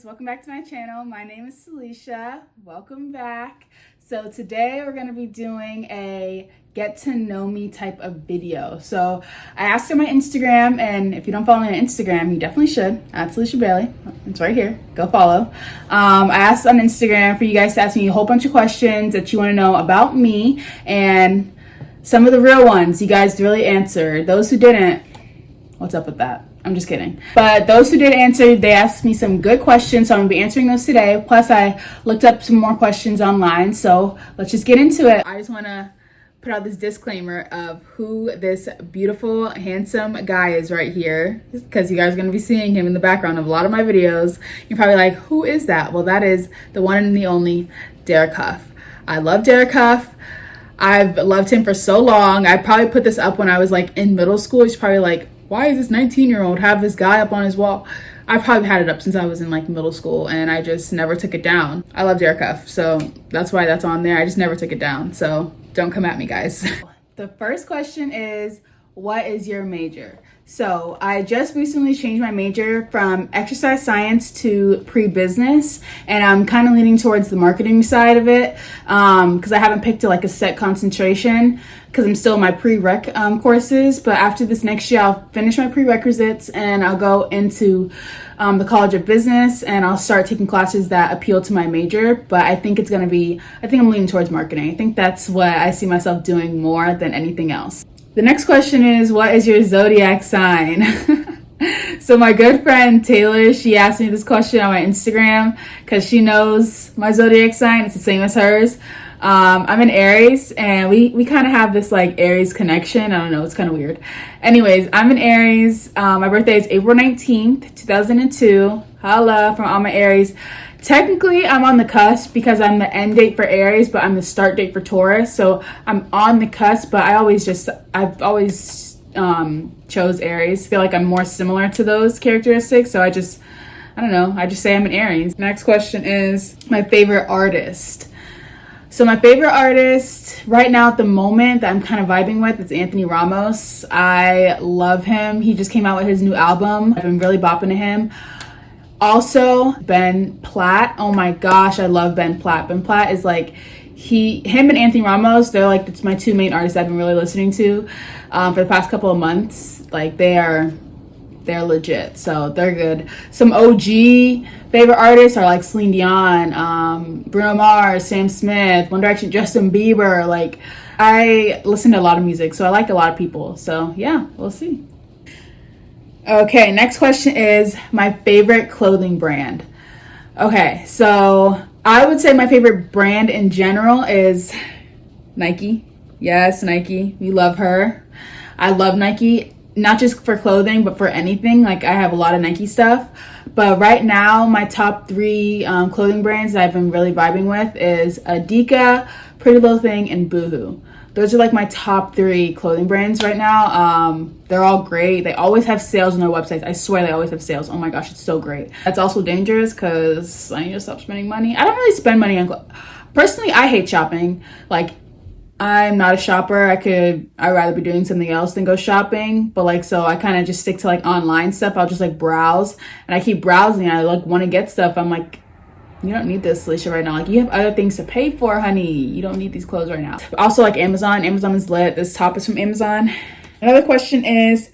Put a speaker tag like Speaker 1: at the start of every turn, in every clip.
Speaker 1: welcome back to my channel. My name is Celicia. Welcome back. So today we're going to be doing a get to know me type of video. So I asked on my Instagram, and if you don't follow me on Instagram, you definitely should, at Celicia Bailey. It's right here. Go follow. I asked on Instagram for you guys to ask me a whole bunch of questions that you want to know about me, and some of the real ones you guys really answered. Those who didn't, what's up with that? I'm just kidding. But those who did answer, they asked me some good questions, so I'm gonna be answering those today. Plus, I looked up some more questions online, so let's just get into it. I just wanna put out this disclaimer of who this beautiful, handsome guy is right here, because you guys are gonna be seeing him in the background of a lot of my videos. You're probably like, who is that? Well, that is the one and the only Derek Huff. I love Derek Huff. I've loved him for so long. I probably put this up when I was like in middle school. He's probably like, why is this 19-year-old have this guy up on his wall? I probably had it up since I was in like middle school, and I just never took it down. I love Derek Huff, so that's why that's on there. I just never took it down, so don't come at me, guys. The first question is, what is your major? So I just recently changed my major from exercise science to pre-business, and I'm kind of leaning towards the marketing side of it because I haven't picked a set concentration because I'm still in my prereq courses. But after this next year, I'll finish my prerequisites and I'll go into the College of Business, and I'll start taking classes that appeal to my major. But I think I'm leaning towards marketing. I think that's what I see myself doing more than anything else. The next question is, what is your zodiac sign? So my good friend Taylor, she asked me this question on my Instagram because she knows my zodiac sign. It's the same as hers. I'm an Aries, and we kind of have this like Aries connection. I don't know, it's kind of weird. Anyways, I'm an Aries. My birthday is April 19th, 2002. Holla from all my Aries. Technically, I'm on the cusp because I'm the end date for Aries, but I'm the start date for Taurus. So I'm on the cusp, but I've always chose Aries. I feel like I'm more similar to those characteristics. So I just say I'm an Aries. Next question is my favorite artist. So my favorite artist right now at the moment that I'm kind of vibing with is Anthony Ramos. I love him. He just came out with his new album. I've been really bopping to him. Also, Ben Platt. Oh my gosh, I love Ben Platt. Ben Platt is like, him and Anthony Ramos, it's my two main artists I've been really listening to for the past couple of months. Like they're legit, so they're good. Some OG favorite artists are like Celine Dion, Bruno Mars, Sam Smith, One Direction, Justin Bieber. Like I listen to a lot of music, so I like a lot of people. So yeah, we'll see. Okay, next question is my favorite clothing brand. Okay, so I would say my favorite brand in general is Nike. Yes, Nike. We love her. I love Nike, not just for clothing, but for anything. Like I have a lot of Nike stuff. But right now, my top three clothing brands that I've been really vibing with is Adika, Pretty Little Thing, and Boohoo. Those are like my top three clothing brands right now. They're all great. They always have sales on their websites. I swear they always have sales. Oh my gosh, it's so great. That's also dangerous because I need to stop spending money. I don't really spend money on clothes. Personally, I hate shopping. Like, I'm not a shopper. I'd rather be doing something else than go shopping. But so I kind of just stick to online stuff. I'll just browse, and I keep browsing. I want to get stuff. I'm like, you don't need this, Alicia, right now. You have other things to pay for, honey. You don't need these clothes right now. Also, Amazon. Amazon is lit. This top is from Amazon. Another question is,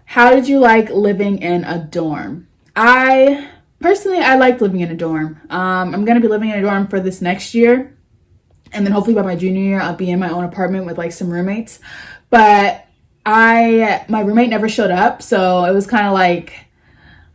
Speaker 1: how did you like living in a dorm? I like living in a dorm. I'm going to be living in a dorm for this next year. And then hopefully by my junior year, I'll be in my own apartment with some roommates. But my roommate never showed up. So it was kind of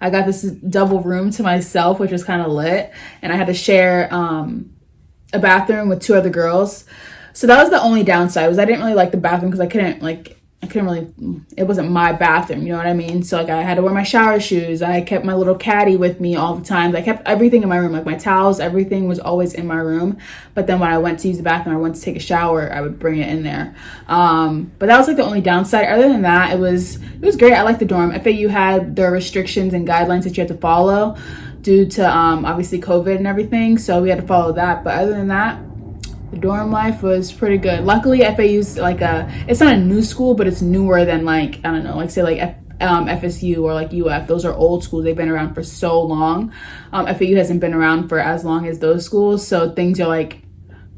Speaker 1: I got this double room to myself, which was kind of lit. And I had to share a bathroom with two other girls. So that was the only downside, was I didn't really like the bathroom because I couldn't really, it wasn't my bathroom, you know what I mean? So I had to wear my shower shoes. I kept my little caddy with me all the time. I kept everything in my room, my towels, everything was always in my room. But then when I went to use the bathroom, I went to take a shower, I would bring it in there. But that was the only downside. Other than that, it was great. I liked the dorm. FAU had their restrictions and guidelines that you had to follow due to obviously COVID and everything. So we had to follow that. But other than that, the dorm life was pretty good. Luckily, FAU's it's not a new school, but it's newer than FSU or like UF. Those are old schools. They've been around for so long. FAU hasn't been around for as long as those schools, so things are like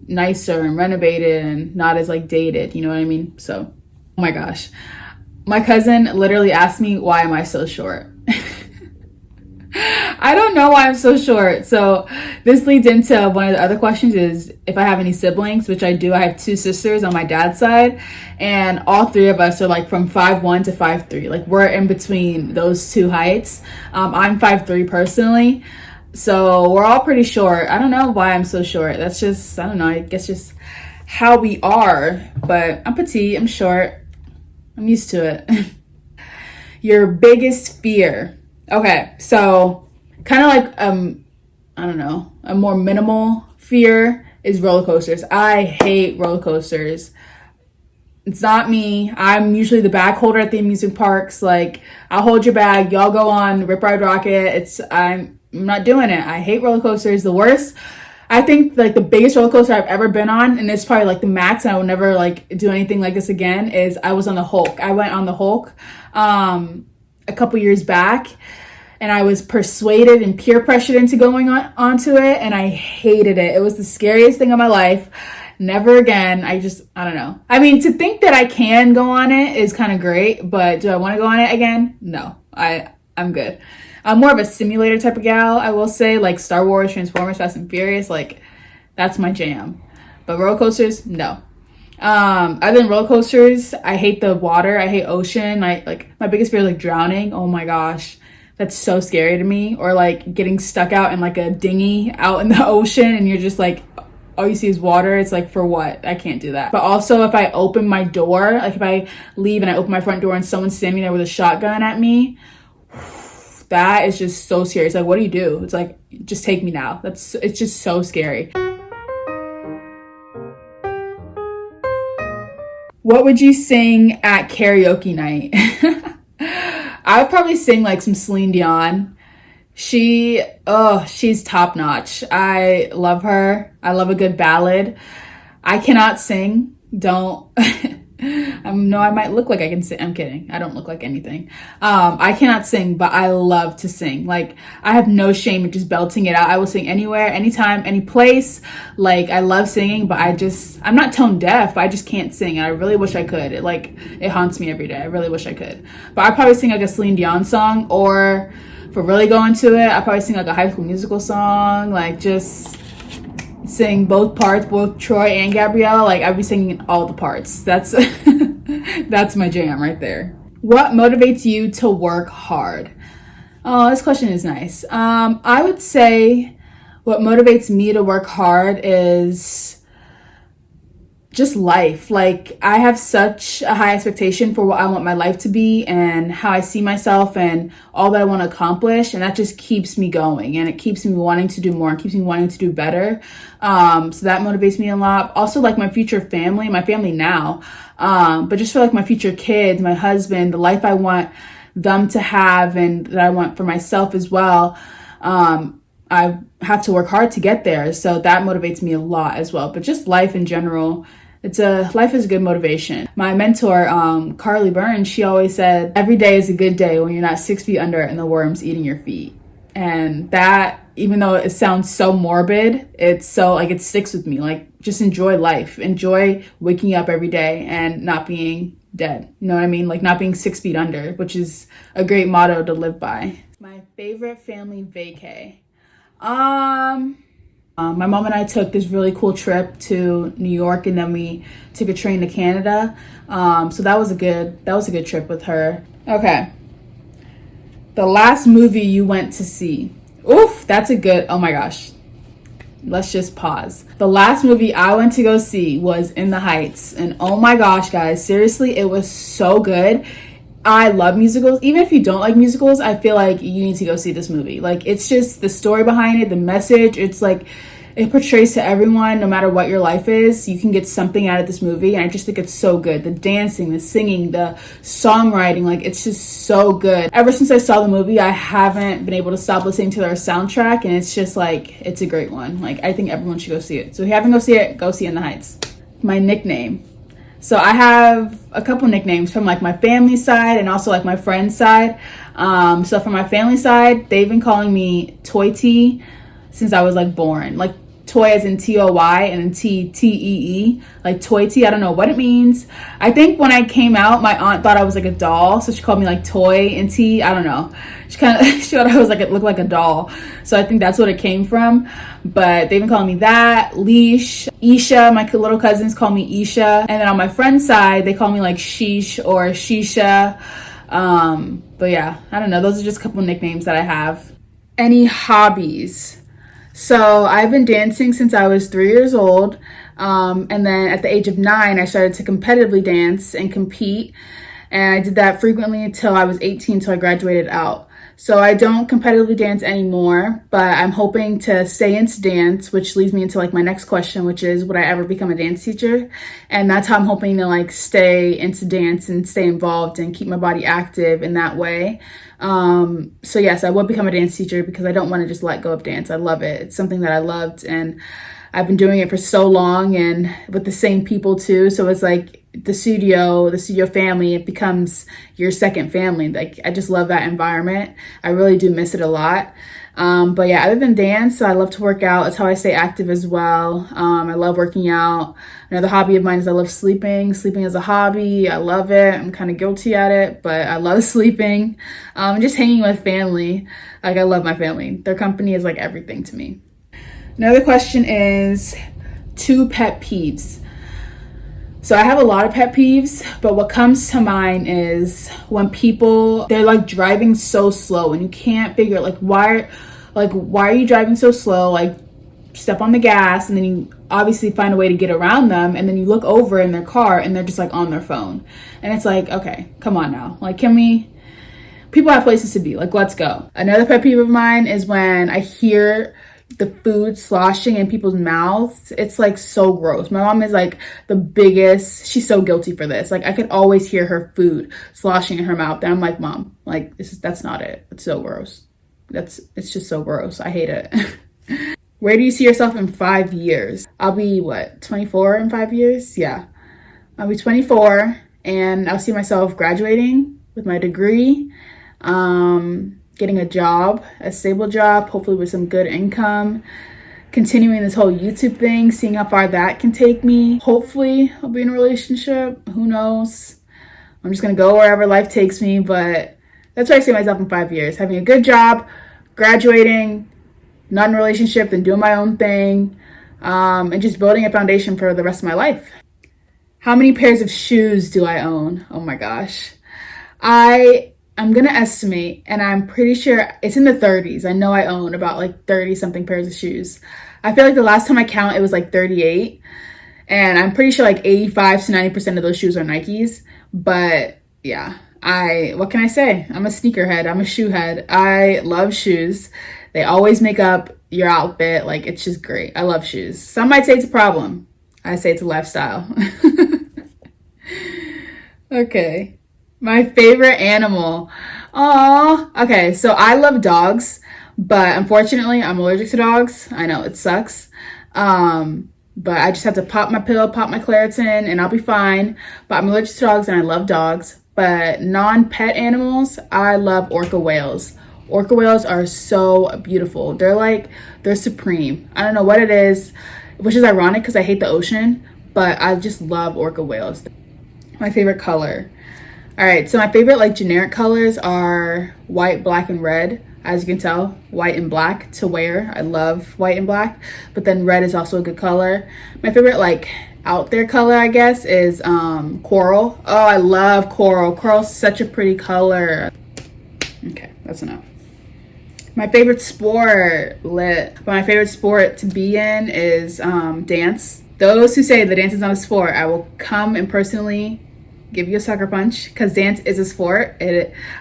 Speaker 1: nicer and renovated and not as like dated, you know what I mean? So, oh my gosh, my cousin literally asked me, why am I so short? I don't know why I'm so short. So this leads into one of the other questions, is if I have any siblings, which I do. I have 2 sisters on my dad's side, and all 3 of us are like from 5'1" to 5'3". Like we're in between those 2 heights. I'm 5'3" personally, so we're all pretty short. I don't know why I'm so short. That's just, I don't know, I guess just how we are. But I'm petite, I'm short, I'm used to it. Your biggest fear. Okay, so kind of like I don't know, a more minimal fear is roller coasters. I hate roller coasters. It's not me. I'm usually the bag holder at the amusement parks. Like, I'll hold your bag, y'all go on Rip Ride Rocket. I'm not doing it. I hate roller coasters. The worst, I think, like the biggest roller coaster I've ever been on, and it's probably like the max, and I will never like do anything like this again, is I was on the Hulk. I went on the Hulk a couple years back, and I was persuaded and peer pressured into going onto it, and I hated it. It was the scariest thing of my life. Never again. I don't know. I mean, to think that I can go on it is kind of great, but do I want to go on it again? No, I'm good. I'm more of a simulator type of gal, I will say, like Star Wars, Transformers, Fast and Furious, like that's my jam. But roller coasters, no. Other than roller coasters, I hate the water. I hate ocean. My biggest fear is like drowning. Oh my gosh. That's so scary to me. Or like getting stuck out in like a dinghy out in the ocean and you're just like, all you see is water. It's like, for what? I can't do that. But also, if I open my door, like if I leave and I open my front door and someone's standing there with a shotgun at me, that is just so scary. It's like, what do you do? It's like, just take me now. It's just so scary. What would you sing at karaoke night? I would probably sing like some Celine Dion. She's top notch. I love her. I love a good ballad. I cannot sing. Don't. I might look like I can sing. I'm kidding. I don't look like anything. I cannot sing, but I love to sing. Like, I have no shame in just belting it out. I will sing anywhere, anytime, any place. Like, I love singing, but I'm not tone deaf. I just can't sing. And I really wish I could. It haunts me every day. I really wish I could. But I'd probably sing like a Celine Dion song, or for really going to it, I'd probably sing like a High School Musical song. Like, just sing both parts, both Troy and Gabrielle. Like, I'd be singing all the parts. That's that's my jam right there. What motivates you to work hard? Oh, this question is nice. I would say what motivates me to work hard is just life. Like, I have such a high expectation for what I want my life to be and how I see myself and all that I want to accomplish, and that just keeps me going, and it keeps me wanting to do more, and keeps me wanting to do better. So that motivates me a lot. Also, like my future family, my family now, but just for like my future kids, my husband, the life I want them to have and that I want for myself as well. I have to work hard to get there. So that motivates me a lot as well. But just life in general, life is a good motivation. My mentor, Carly Burns, she always said, every day is a good day when you're not 6 feet under and the worm's eating your feet. And that, even though it sounds so morbid, it's so like, it sticks with me. Like, just enjoy life, enjoy waking up every day and not being dead. You know what I mean? Like, not being 6 feet under, which is a great motto to live by. My favorite family vacay. My mom and I took this really cool trip to New York, and then we took a train to Canada. So that was a good trip with her. Okay. The last movie you went to see. Oof, oh my gosh. Let's just pause. The last movie I went to go see was In the Heights. And oh my gosh, guys, seriously, it was so good. I love musicals. Even if you don't like musicals, I feel like you need to go see this movie. Like, it's just the story behind it, the message. It's like, it portrays to everyone, no matter what your life is, you can get something out of this movie. And I just think it's so good. The dancing, the singing, the songwriting, like, it's just so good. Ever since I saw the movie, I haven't been able to stop listening to their soundtrack. And it's just like, it's a great one. Like, I think everyone should go see it. So if you haven't go see it In the Heights. My nickname. So I have a couple nicknames from like my family side and also like my friend's side. So from my family side, they've been calling me Toy T since I was like born. Like toy as in Toy and then Tee, like Toy T. I don't know what it means. I think when I came out, my aunt thought I was like a doll, so she called me like Toy and T. I don't know. She kind of she thought I was like it looked like a doll, so I think that's what it came from. But they've been calling me that, Leash, Isha. My little cousins call me Isha, and then on my friend's side, they call me like Sheesh or Shisha. But yeah, I don't know. Those are just a couple nicknames that I have. Any hobbies? So I've been dancing since I was 3 years old. And then at the age of 9, I started to competitively dance and compete. And I did that frequently until I was 18, till I graduated out. So I don't competitively dance anymore, but I'm hoping to stay into dance, which leads me into like my next question, which is, would I ever become a dance teacher? And that's how I'm hoping to like stay into dance and stay involved and keep my body active in that way. So yes, I would become a dance teacher because I don't want to just let go of dance. I love it. It's something that I loved, and I've been doing it for so long and with the same people too. So it's like the studio family, it becomes your second family. Like I just love that environment. I really do miss it a lot. But yeah, other than dance, I love to work out. That's how I stay active as well. I love working out. Another hobby of mine is I love sleeping. Sleeping is a hobby. I love it. I'm kind of guilty at it, but I love sleeping. Just hanging with family. Like I love my family. Their company is like everything to me. Another question is 2 pet peeves. So I have a lot of pet peeves, but what comes to mind is when people, they're like driving so slow and you can't figure like why are you driving so slow? Like step on the gas, and then you obviously find a way to get around them, and then you look over in their car and they're just like on their phone. And it's like, okay, come on now. Like people have places to be, like let's go. Another pet peeve of mine is when I hear the food sloshing in people's mouths. It's like so gross. My mom is like the biggest, she's so guilty for this. Like I could always hear her food sloshing in her mouth, and I'm like, Mom, like that's not it. It's so gross. It's just so gross. I hate it. Where do you see yourself in 5 years? I'll be 24 in 5 years? Yeah. I'll be 24 and I'll see myself graduating with my degree, getting a job, a stable job, hopefully with some good income, continuing this whole YouTube thing, seeing how far that can take me. Hopefully I'll be in a relationship. Who knows? I'm just gonna go wherever life takes me, but that's where I see myself in 5 years. Having a good job, graduating, not in a relationship, then doing my own thing, and just building a foundation for the rest of my life. How many pairs of shoes do I own? Oh my gosh. I'm gonna estimate, and I'm pretty sure it's in the 30s. I know I own about like 30 something pairs of shoes. I feel like the last time I count, it was like 38. And I'm pretty sure like 85 to 90% of those shoes are Nikes. But yeah, what can I say? I'm a sneakerhead. I'm a shoe head. I love shoes. They always make up your outfit. Like it's just great. I love shoes. Some might say it's a problem. I say it's a lifestyle. Okay. My favorite animal. Aw. Okay, so I love dogs, but unfortunately I'm allergic to dogs. I know, it sucks. But I just have to pop my pill, pop my Claritin, and I'll be fine. But I'm allergic to dogs and I love dogs. But non-pet animals, I love orca whales. Orca whales are so beautiful. They're supreme. I don't know what it is, which is ironic because I hate the ocean, but I just love orca whales. My favorite color. All right, so my favorite like generic colors are white, black, and red. As you can tell, white and black to wear. I love white and black, but then red is also a good color. My favorite like out there color, I guess, is coral. Oh, I love coral. Coral's such a pretty color. Okay, that's enough. My favorite sport, lit. But my favorite sport to be in is dance. Those who say that dance is not a sport, I will come and personally give you a sucker punch, because dance is a sport.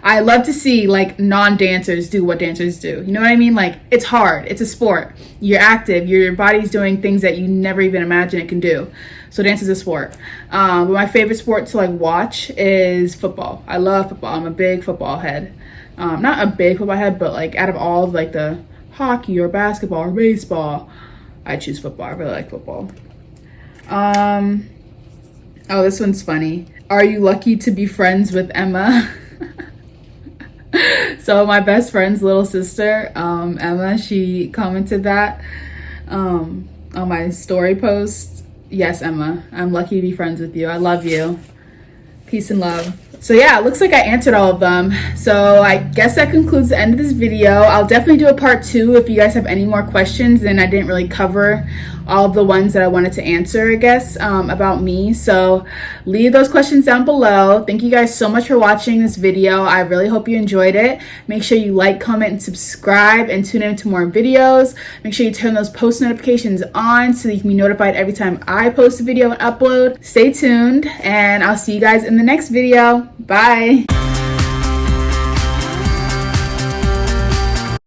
Speaker 1: I love to see like non-dancers do what dancers do. You know what I mean? Like it's hard. It's a sport. You're active. Your body's doing things that you never even imagine it can do. So dance is a sport. But my favorite sport to like watch is football. I love football. I'm a big football head. Not a big football head, but like out of all like the hockey or basketball or baseball, I choose football. I really like football. Oh, this one's funny. Are you lucky to be friends with Emma? So my best friend's little sister, Emma, she commented that on my story post. Yes, Emma, I'm lucky to be friends with you. I love you. Peace and love. So yeah, it looks like I answered all of them. So I guess that concludes the end of this video. I'll definitely do a part 2 if you guys have any more questions, and I didn't really cover all of the ones that I wanted to answer, I guess, about me. So leave those questions down below. Thank you guys so much for watching this video. I really hope you enjoyed it. Make sure you like, comment, and subscribe, and tune in to more videos. Make sure you turn those post notifications on so you can be notified every time I post a video and upload. Stay tuned, and I'll see you guys in the next video. Bye.